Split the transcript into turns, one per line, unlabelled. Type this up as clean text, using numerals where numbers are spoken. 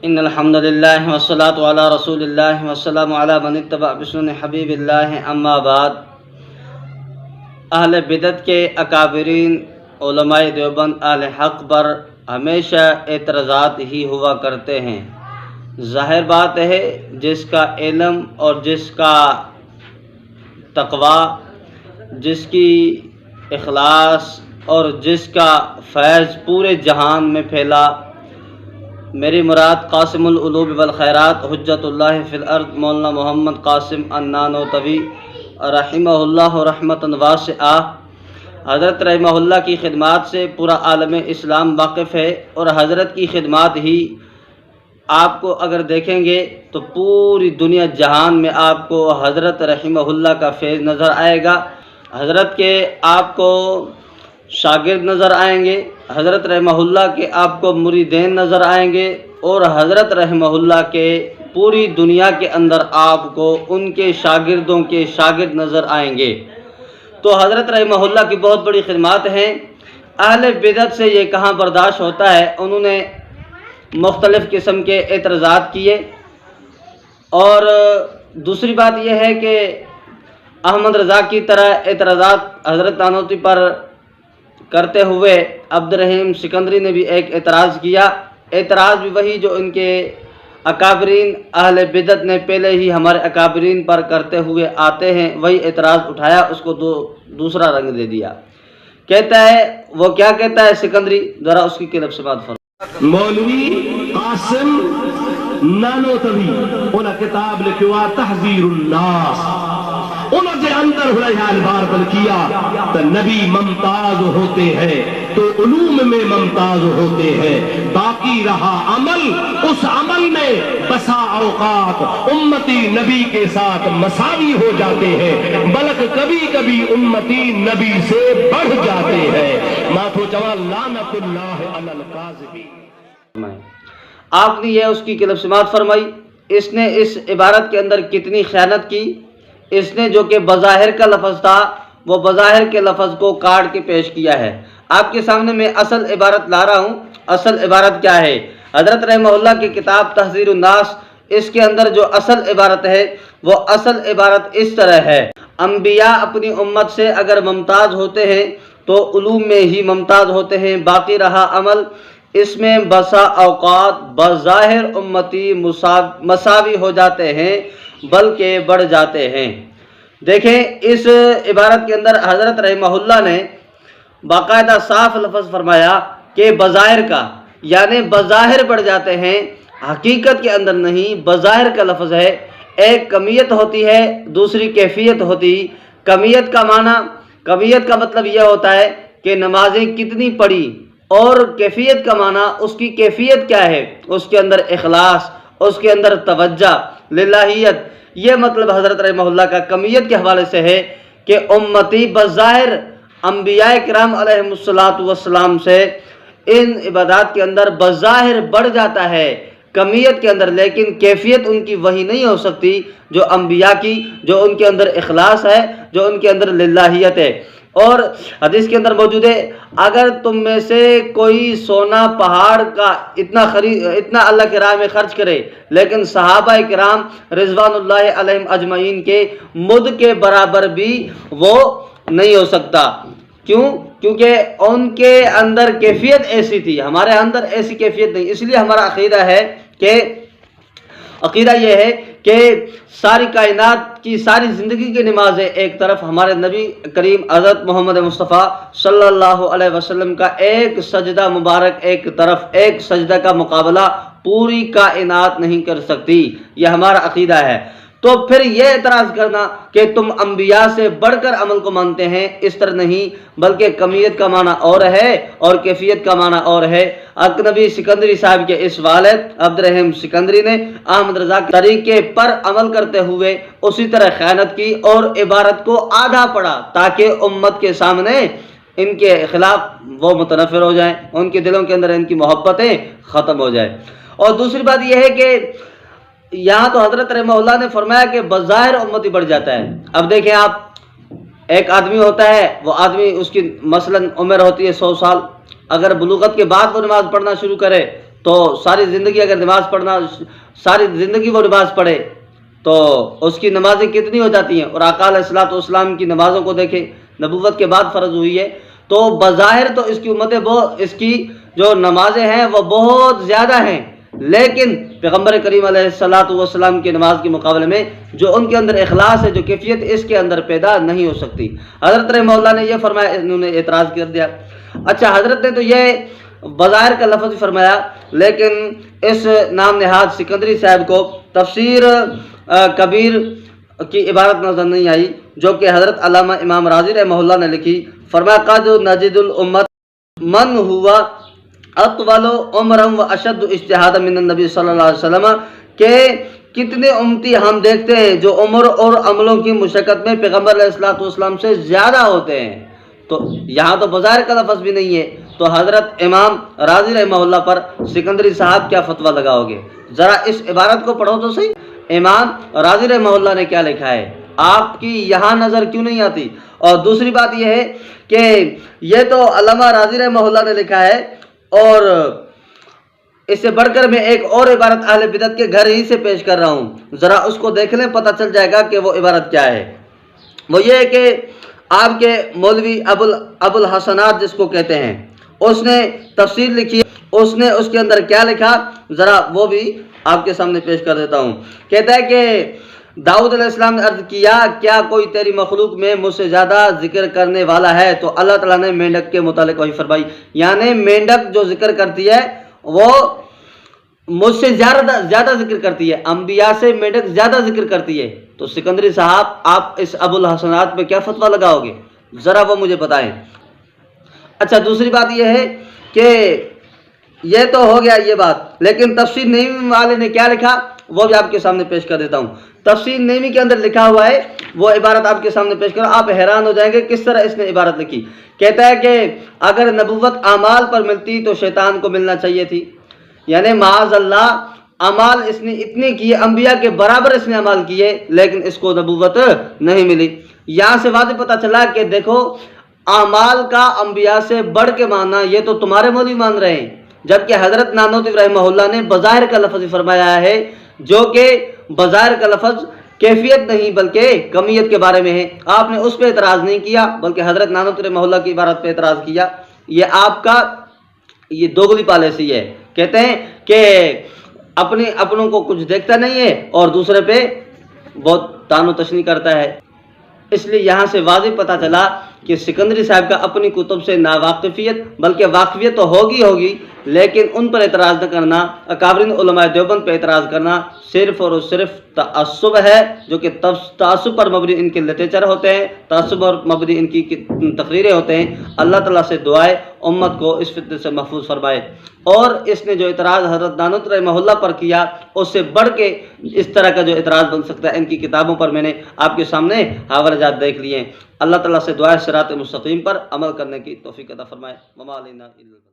ان الحمد للہ والصلاة علی رسول اللہ والسلام علی من اتبع بسنن حبیب اللہ، اما بعد۔ اہل بدعت کے اکابرین علماء دیوبند اہل حق پر ہمیشہ اعتراضات ہی ہوا کرتے ہیں۔ ظاہر بات ہے، جس کا علم اور جس کا تقوی، جس کی اخلاص اور جس کا فیض پورے جہان میں پھیلا، میری مراد قاسم العلوم والخیرات حجت اللہ فی الارض مولانا محمد قاسم النانوتوی رحمہ اللہ رحمۃ واسعہ، حضرت رحمہ اللہ کی خدمات سے پورا عالم اسلام واقف ہے، اور حضرت کی خدمات ہی آپ کو اگر دیکھیں گے تو پوری دنیا جہان میں آپ کو حضرت رحمہ اللہ کا فیض نظر آئے گا۔ حضرت کے آپ کو شاگرد نظر آئیں گے، حضرت رحمہ اللہ کے آپ کو مریدین نظر آئیں گے، اور حضرت رحمہ اللہ کے پوری دنیا کے اندر آپ کو ان کے شاگردوں کے شاگرد نظر آئیں گے۔ تو حضرت رحمہ اللہ کی بہت بڑی خدمات ہیں۔ اہل بدعت سے یہ کہاں برداشت ہوتا ہے، انہوں نے مختلف قسم کے اعتراضات کیے، اور دوسری بات یہ ہے کہ احمد رضا کی طرح اعتراضات حضرت نانوتوی پر کرتے ہوئے عبد الرحیم سکندری نے بھی ایک اعتراض کیا۔ اعتراض بھی وہی جو ان کے اکابرین اہل بدعت نے پہلے ہی ہمارے اکابرین پر کرتے ہوئے آتے ہیں، وہی اعتراض اٹھایا، اس کو دوسرا رنگ دے دیا۔ کہتا ہے، وہ کیا کہتا ہے سکندری، ذرا اس کی کلپ سے بات فرمائیں۔
مولوی قاسم نانوتوی انہاں کتاب لکھوا تحذیر الناس، انہوں نے اندر ہوئی البار بل کیا تو نبی ممتاز ہوتے ہیں تو علوم میں ممتاز ہوتے ہیں، باقی رہا عمل، اس عمل میں بسا اوقات امتی نبی کے ساتھ مساوی ہو جاتے ہیں، بلکہ کبھی کبھی امتی نبی سے بڑھ جاتے ہیں۔ ماتھو جوان لعنت اللہ علی الکاذبین۔
آپ نے یہ اس کی کلپ سماعت فرمائی۔ اس نے اس عبارت کے اندر کتنی خیانت کی۔ اس نے جو کہ بظاہر کا لفظ تھا، وہ بظاہر کے لفظ کو کاٹ کے پیش کیا ہے۔ آپ کے سامنے میں اصل عبارت لا رہا ہوں۔ اصل عبارت کیا ہے؟ حضرت رحمہ اللہ کی کتاب تحذیر الناس، اس کے اندر جو اصل عبارت ہے، وہ اصل عبارت اس طرح ہے: انبیاء اپنی امت سے اگر ممتاز ہوتے ہیں تو علوم میں ہی ممتاز ہوتے ہیں، باقی رہا عمل، اس میں بسا اوقات بظاہر امتی مساوی ہو جاتے ہیں بلکہ بڑھ جاتے ہیں۔ دیکھیں، اس عبارت کے اندر حضرت رحمہ اللہ نے باقاعدہ صاف لفظ فرمایا کہ بظاہر کا، یعنی بظاہر بڑھ جاتے ہیں، حقیقت کے اندر نہیں، بظاہر کا لفظ ہے۔ ایک کمیت ہوتی ہے، دوسری کیفیت ہوتی۔ کمیت کا معنی، کمیت کا مطلب یہ ہوتا ہے کہ نمازیں کتنی پڑھی، اور کیفیت کا معنی اس کی کیفیت کیا ہے، اس کے اندر اخلاص، اس کے اندر توجہ، للہیت۔ یہ مطلب حضرت رحمہ اللہ کا کمیت کے حوالے سے ہے کہ امتی بظاہر انبیاء کرام علیہم السلام سے ان عبادات کے اندر بظاہر بڑھ جاتا ہے کمیت کے اندر، لیکن کیفیت ان کی وہی نہیں ہو سکتی جو انبیاء کی، جو ان کے اندر اخلاص ہے، جو ان کے اندر للہیت ہے۔ اور حدیث کے اندر موجود ہے، اگر تم میں سے کوئی سونا پہاڑ کا اتنا اللہ کی راہ میں خرچ کرے، لیکن صحابہ کرام رضوان اللہ علیہم اجمعین کے مد کے برابر بھی وہ نہیں ہو سکتا۔ کیوں؟ کیونکہ ان کے اندر کیفیت ایسی تھی، ہمارے اندر ایسی کیفیت نہیں۔ اس لیے ہمارا عقیدہ یہ ہے کہ ساری کائنات کی ساری زندگی کی نمازیں ایک طرف، ہمارے نبی کریم حضرت محمد مصطفیٰ صلی اللہ علیہ وسلم کا ایک سجدہ مبارک ایک طرف، ایک سجدہ کا مقابلہ پوری کائنات نہیں کر سکتی۔ یہ ہمارا عقیدہ ہے۔ تو پھر یہ اعتراض کرنا کہ تم انبیاء سے بڑھ کر عمل کو مانتے ہیں، اس طرح نہیں، بلکہ کمیت کا معنی اور ہے اور کیفیت کا معنی اور ہے۔ اکنبی سکندری صاحب کے اس والد عبد الرحیم سکندری نے احمد رضا کے طریقے پر عمل کرتے ہوئے اسی طرح خیانت کی اور عبارت کو آدھا پڑھا، تاکہ امت کے سامنے ان کے خلاف وہ متنفر ہو جائیں، ان کے دلوں کے اندر ان کی محبتیں ختم ہو جائیں۔ اور دوسری بات یہ ہے کہ یہاں تو حضرت رحمہ اللہ نے فرمایا کہ بظاہر امتی بڑھ جاتا ہے۔ اب دیکھیں آپ، ایک آدمی ہوتا ہے، وہ آدمی اس کی مثلا عمر ہوتی ہے 100 سال، اگر بلوغت کے بعد وہ نماز پڑھنا شروع کرے تو ساری زندگی اگر نماز پڑھنا، ساری زندگی وہ نماز پڑھے تو اس کی نمازیں کتنی ہو جاتی ہیں. اور آقا علیہ الصلوۃ والسلام کی نمازوں کو دیکھیں، نبوت کے بعد فرض ہوئی ہے، تو بظاہر تو اس کی امتیں اس کی جو نمازیں ہیں وہ بہت زیادہ ہیں، لیکن پیغمبر کریم علیہ الصلوۃ والسلام کی نماز کے مقابلے میں جو ان کے اندر اخلاص ہے، جو کیفیت اس کے اندر پیدا نہیں ہو سکتی. حضرت رحمہ اللہ نے یہ فرمایا، انہوں نے اعتراض کر دیا. اچھا، حضرت نے تو یہ بظاہر کا لفظ فرمایا، لیکن اس نام نہاد سکندری صاحب کو تفسیر کبیر کی عبارت نظر نہیں آئی جو کہ حضرت علامہ امام راضی رحمہ اللہ نے لکھی. فرمایا قد نجد الامت من ہوا اطول عمرا و اشد اجتہادا من النبی صلی اللہ علیہ وسلم، کہ کتنے امتی ہم دیکھتے ہیں جو عمر اور عملوں کی مشقت میں پیغمبر علیہ الصلوۃ والسلام سے زیادہ ہوتے ہیں. تو یہاں تو بظاہر کا لفظ بھی نہیں ہے، تو حضرت امام راضی رحمہ اللہ پر سکندری صاحب کیا فتویٰ لگاؤ گے؟ ذرا اس عبارت کو پڑھو تو صحیح، امام راضی رحمہ اللہ نے کیا لکھا ہے، آپ کی یہاں نظر کیوں نہیں آتی؟ اور دوسری بات یہ ہے کہ یہ تو علامہ راضی رحمہ اللہ نے لکھا ہے، اور اس سے بڑھ کر میں ایک اور عبارت اہل بدعت کے گھر ہی سے پیش کر رہا ہوں، ذرا اس کو دیکھ لیں، پتہ چل جائے گا کہ وہ عبارت کیا ہے. وہ یہ ہے کہ آپ کے مولوی ابو الحسنات جس کو کہتے ہیں، اس نے تفسیر لکھی، اس نے اس کے اندر کیا لکھا، ذرا وہ بھی آپ کے سامنے پیش کر دیتا ہوں. کہتا ہے کہ داؤد علیہ السلام نے عرض کیا، کیا کوئی تیری مخلوق میں مجھ سے زیادہ ذکر کرنے والا ہے؟ تو اللہ تعالیٰ نے مینڈک کے متعلق وہی فرمائی، یعنی مینڈک جو ذکر کرتی ہے وہ مجھ سے زیادہ ذکر کرتی ہے، انبیاء سے مینڈک زیادہ ذکر کرتی ہے. تو سکندری صاحب آپ اس ابو الحسنات پہ کیا فتویٰ لگاؤ گے؟ ذرا وہ مجھے بتائیں. اچھا، دوسری بات یہ ہے کہ یہ تو ہو گیا یہ بات، لیکن تفسیر نعیمی والے نے کیا لکھا وہ بھی آپ کے سامنے پیش کر دیتا ہوں. تفسیر نعیمی کے اندر لکھا ہوا ہے، وہ عبارت آپ کے سامنے پیش کرو، آپ حیران ہو جائیں گے کس طرح اس نے عبارت لکھی. کہتا ہے کہ اگر نبوت اعمال پر ملتی تو شیطان کو ملنا چاہیے تھی، یعنی معاذ اللہ اعمال اس نے اتنے کیے، انبیاء کے برابر اس نے اعمال کیے، لیکن اس کو نبوت نہیں ملی. یہاں سے واضح پتہ چلا کہ دیکھو اعمال کا انبیاء سے بڑھ کے ماننا یہ تو تمہارے مولوی مان رہے ہیں، جبکہ حضرت نانوتوی رحمہ اللہ نے بظاہر کا لفظ فرمایا ہے، جو کہ بظاہر کا لفظ کیفیت نہیں بلکہ کمیت کے بارے میں ہے. آپ نے اس پہ اعتراض نہیں کیا بلکہ حضرت نانوتوی رحمہ اللہ کی عبارت پہ اعتراض کیا. یہ آپ کا یہ دوگلی پالیسی ہے. کہتے ہیں کہ اپنوں کو کچھ دیکھتا نہیں ہے اور دوسرے پہ بہت تان و تشنی کرتا ہے. اس لیے یہاں سے واضح پتہ چلا کہ سکندری صاحب کا اپنی کتب سے ناواقفیت بلکہ واقفیت تو ہوگی، لیکن ان پر اعتراض نہ کرنا، اکابرین علماء دیوبند پہ اعتراض کرنا صرف اور صرف تعصب ہے، جو کہ تعصب پر مبنی ان کے لٹریچر ہوتے ہیں، تعصب پر مبنی ان کی تقریریں ہوتے ہیں. اللہ تعالیٰ سے دعائے امت کو اس فتنے سے محفوظ فرمائے. اور اس نے جو اعتراض حضرت نانوتوی رحمہ اللہ پر کیا، اس سے بڑھ کے اس طرح کا جو اعتراض بن سکتا ہے ان کی کتابوں پر میں نے آپ کے سامنے حوالہ جات دیکھ لیے ہیں. اللہ تعالیٰ سے دعائے صراط مستقیم پر عمل کرنے کی توفیق عطا فرمائے. وما علینا الا البلاغ.